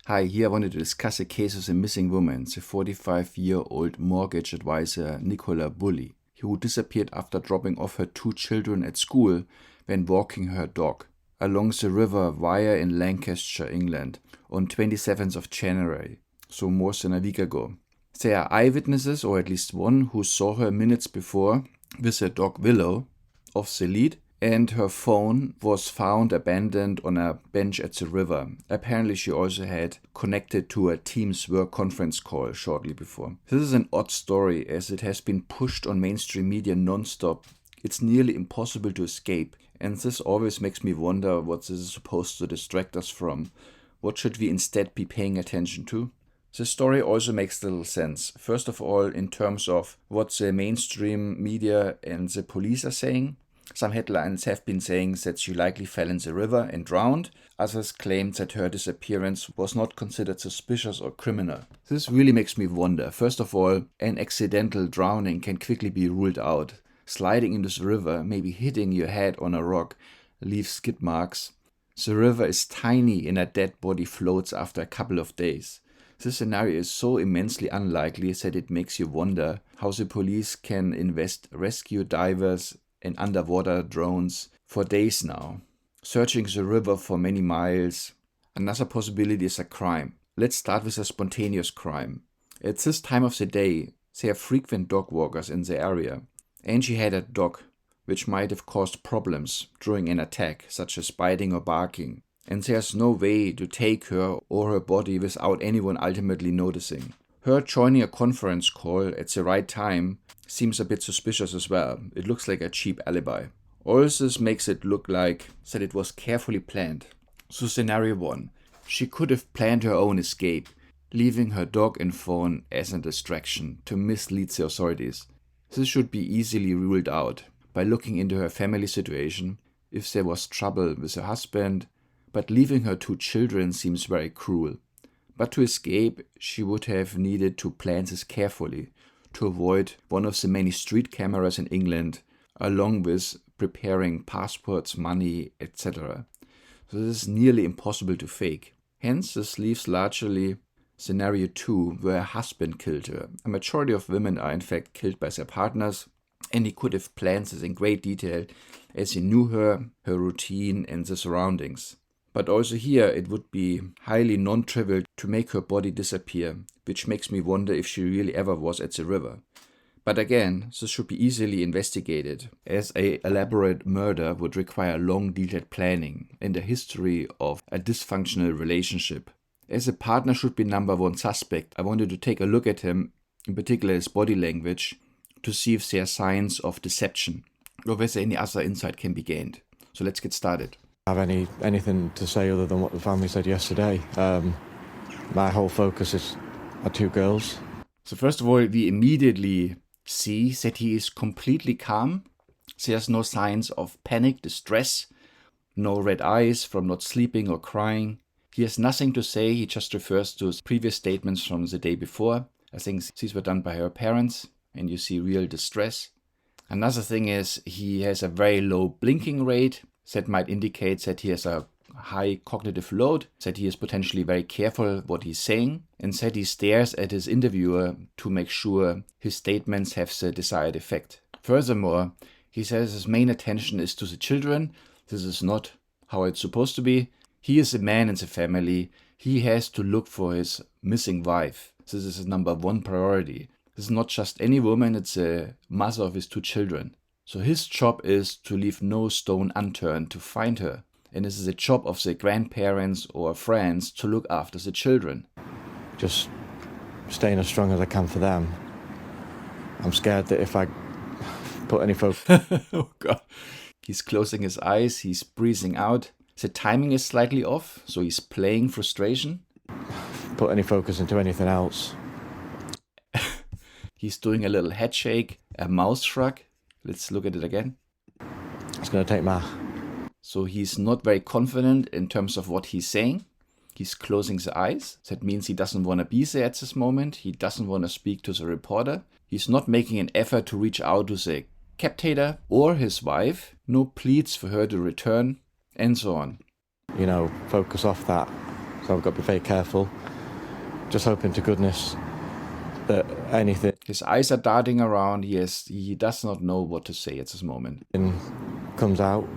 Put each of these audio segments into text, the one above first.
Hi, here I wanted to discuss a case of a missing woman, the 45-year-old mortgage advisor Nicola Bulley, who disappeared after dropping off her 2 children at school when walking her dog along the river Wyre in Lancashire, England, on 27th of January, so more than a week ago. There are eyewitnesses, or at least one, who saw her minutes before with her dog Willow off the lead, and her phone was found abandoned on a bench at the river. Apparently she also had connected to a Teams work conference call shortly before. This is an odd story as it has been pushed on mainstream media non-stop. It's nearly impossible to escape, and this always makes me wonder what this is supposed to distract us from. What should we instead be paying attention to? The story also makes little sense. First of all, in terms of what the mainstream media and the police are saying. Some headlines have been saying that she likely fell in the river and drowned. Others claimed that her disappearance was not considered suspicious or criminal. This really makes me wonder. First of all, an accidental drowning can quickly be ruled out. Sliding into the river, maybe hitting your head on a rock, leaves skid marks. The river is tiny and a dead body floats after a couple of days. This scenario is so immensely unlikely that it makes you wonder how the police can invest rescue divers and underwater drones for days now, searching the river for many miles. Another possibility is a crime. Let's start with a spontaneous crime. At this time of the day, there are frequent dog walkers in the area, and she had a dog, which might have caused problems during an attack, such as biting or barking, and there's no way to take her or her body without anyone ultimately noticing. Her joining a conference call at the right time seems a bit suspicious as well. It looks like a cheap alibi. All this makes it look like that it was carefully planned. So scenario 1. She could have planned her own escape, leaving her dog and phone as a distraction to mislead the authorities. This should be easily ruled out by looking into her family situation, if there was trouble with her husband, but leaving her 2 children seems very cruel. But to escape, she would have needed to plan this carefully, to avoid one of the many street cameras in England, along with preparing passports, money, etc. So this is nearly impossible to fake. Hence, this leaves largely scenario 2, where a husband killed her. A majority of women are in fact killed by their partners, and he could have planned this in great detail as he knew her routine, and the surroundings. But also here, it would be highly non-trivial to make her body disappear, which makes me wonder if she really ever was at the river. But again, this should be easily investigated, as an elaborate murder would require long detailed planning and a history of a dysfunctional relationship. As a partner should be number 1 suspect, I wanted to take a look at him, in particular his body language, to see if there are signs of deception, or whether any other insight can be gained. So let's get started. Have anything to say other than what the family said yesterday. My whole focus is our 2 girls. So first of all, we immediately see that he is completely calm. There's no signs of panic, distress, no red eyes from not sleeping or crying. He has nothing to say. He just refers to his previous statements from the day before. I think these were done by her parents, and you see real distress. Another thing is he has a very low blinking rate. That might indicate that he has a high cognitive load, that he is potentially very careful what he's saying, and that he stares at his interviewer to make sure his statements have the desired effect. Furthermore, he says his main attention is to the children. This is not how it's supposed to be. He is a man in the family. He has to look for his missing wife. This is his number 1 priority. This is not just any woman, it's the mother of his 2 children. So his job is to leave no stone unturned to find her. And this is the job of the grandparents or friends to look after the children. Just staying as strong as I can for them. I'm scared that if I put any focus... Oh God. He's closing his eyes, he's breathing out. The timing is slightly off, so he's playing frustration. Put any focus into anything else. He's doing a little head shake, a mouth shrug. Let's look at it again. It's going to take my... So he's not very confident in terms of what he's saying. He's closing the eyes. That means he doesn't want to be there at this moment. He doesn't want to speak to the reporter. He's not making an effort to reach out to the captator or his wife. No pleads for her to return, and so on. Focus off that so I've got to be very careful. Just hoping to goodness that anything His eyes are darting around. Yes, he does not know what to say at this moment. comes out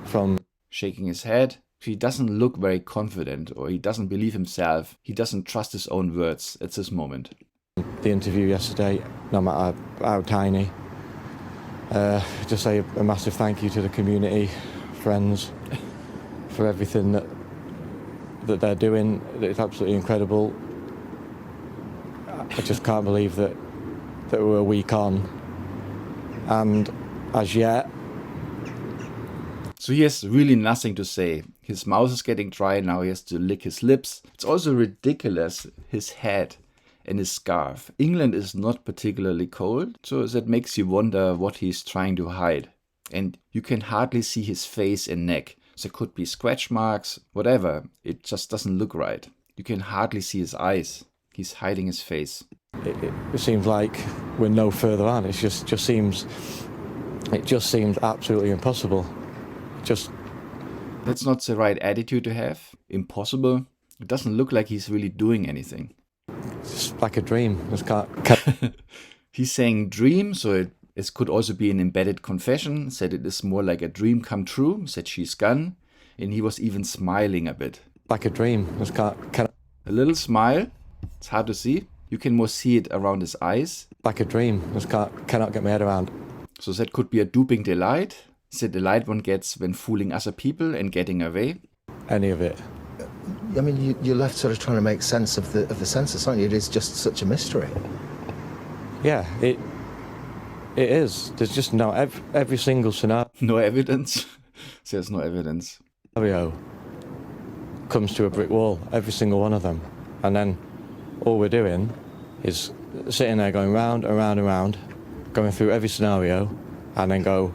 from Shaking his head. He doesn't look very confident, or he doesn't believe himself. He doesn't trust his own words at this moment. the interview yesterday, no matter how tiny. Just say a massive thank you to the community, friends, for everything that they're doing. It's absolutely incredible. I just can't believe that we're a week on, and as yet. So he has really nothing to say. His mouth is getting dry now. He has to lick his lips. It's also ridiculous, his hat and his scarf. England is not particularly cold, so that makes you wonder what he's trying to hide. And you can hardly see his face and neck. There could be scratch marks, whatever. It just doesn't look right. You can hardly see his eyes. He's hiding his face. It seems like we're no further on. It just seems absolutely impossible. That's not the right attitude to have. Impossible. It doesn't look like he's really doing anything. It's like a dream. He's saying dream, so it could also be an embedded confession. Said it is more like a dream come true. Said she's gone, and he was even smiling a bit. Like a dream. A little smile. It's hard to see. You can more see it around his eyes. Like a dream. Cannot get my head around. So that could be a duping delight. The delight one gets when fooling other people and getting away. Any of it. I mean, you're left sort of trying to make sense of the census, aren't you? It is just such a mystery. Yeah, it is. There's just no every single scenario. No evidence. There's no evidence. Comes to a brick wall. Every single one of them, and then all we're doing is sitting there going round and round and round, going through every scenario, and then go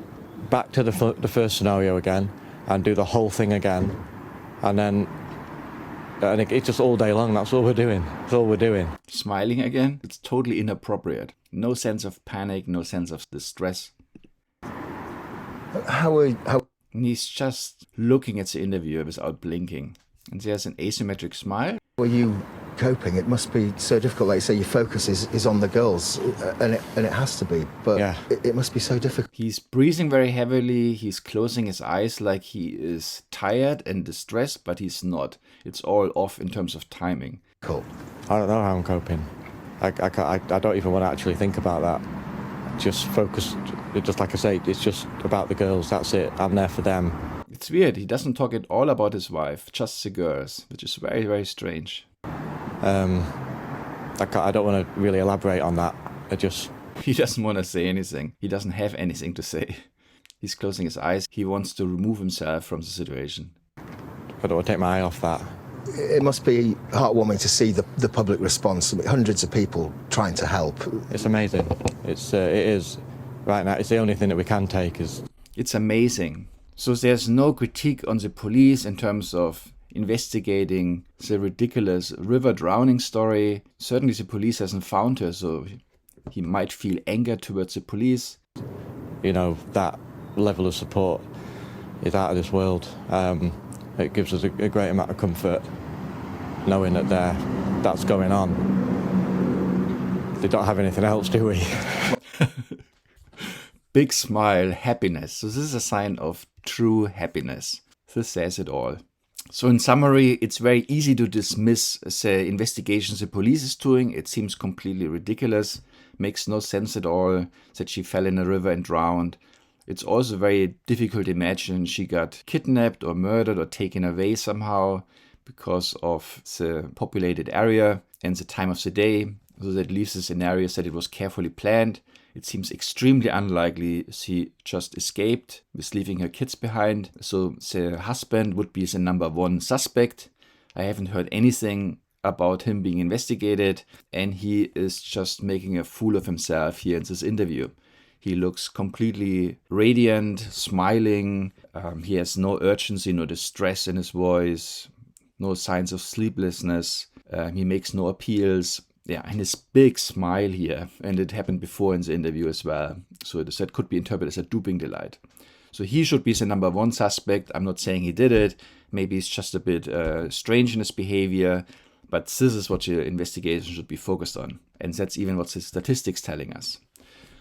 back to the first scenario again and do the whole thing again, and it's just all day long. That's all we're doing. That's all we're doing. Smiling again. It's totally inappropriate. No sense of panic, no sense of distress. And he's just looking at the interviewer without blinking. And there's an asymmetric smile. Were you coping? It must be so difficult. Like you say, your focus is on the girls, and it has to be. But yeah. It must be so difficult. He's breathing very heavily. He's closing his eyes like he is tired and distressed, but he's not. It's all off in terms of timing. Cool. I don't know how I'm coping. I don't even want to actually think about that. Just focus. Just like I say, it's just about the girls. That's it. I'm there for them. It's weird. He doesn't talk at all about his wife, just the girls, which is very, very strange. I don't want to really elaborate on that. He doesn't want to say anything. He doesn't have anything to say. He's closing his eyes. He wants to remove himself from the situation. I don't want to take my eye off that. It must be heartwarming to see the public response. Hundreds of people trying to help. It's amazing. It is. Right now, it's the only thing that we can take is... It's amazing. So there's no critique on the police in terms of investigating the ridiculous river drowning story. Certainly the police hasn't found her, so he might feel anger towards the police. You know, that level of support is out of this world. It gives us a great amount of comfort knowing that that's going on. They don't have anything else, do we? Big smile, happiness. So this is a sign of true happiness. This says it all. So in summary, it's very easy to dismiss the investigations the police is doing. It seems completely ridiculous. Makes no sense at all that she fell in a river and drowned. It's also very difficult to imagine she got kidnapped or murdered or taken away somehow because of the populated area and the time of the day. So that leaves the scenario that it was carefully planned. It seems extremely unlikely she just escaped with leaving her kids behind. So the husband would be the number one suspect. I haven't heard anything about him being investigated, and he is just making a fool of himself here in this interview. He looks completely radiant, smiling. He has no urgency, no distress in his voice, no signs of sleeplessness. He makes no appeals. Yeah, and his big smile here, and it happened before in the interview as well. So that could be interpreted as a duping delight. So he should be the number one suspect. I'm not saying he did it. Maybe he's just a bit strange in his behavior, but this is what your investigation should be focused on. And that's even what the statistics telling us.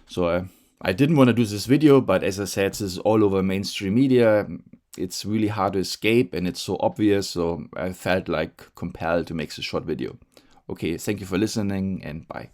So I didn't want to do this video, but as I said, this is all over mainstream media. It's really hard to escape and it's so obvious. So I felt like compelled to make this short video. Okay, thank you for listening and bye.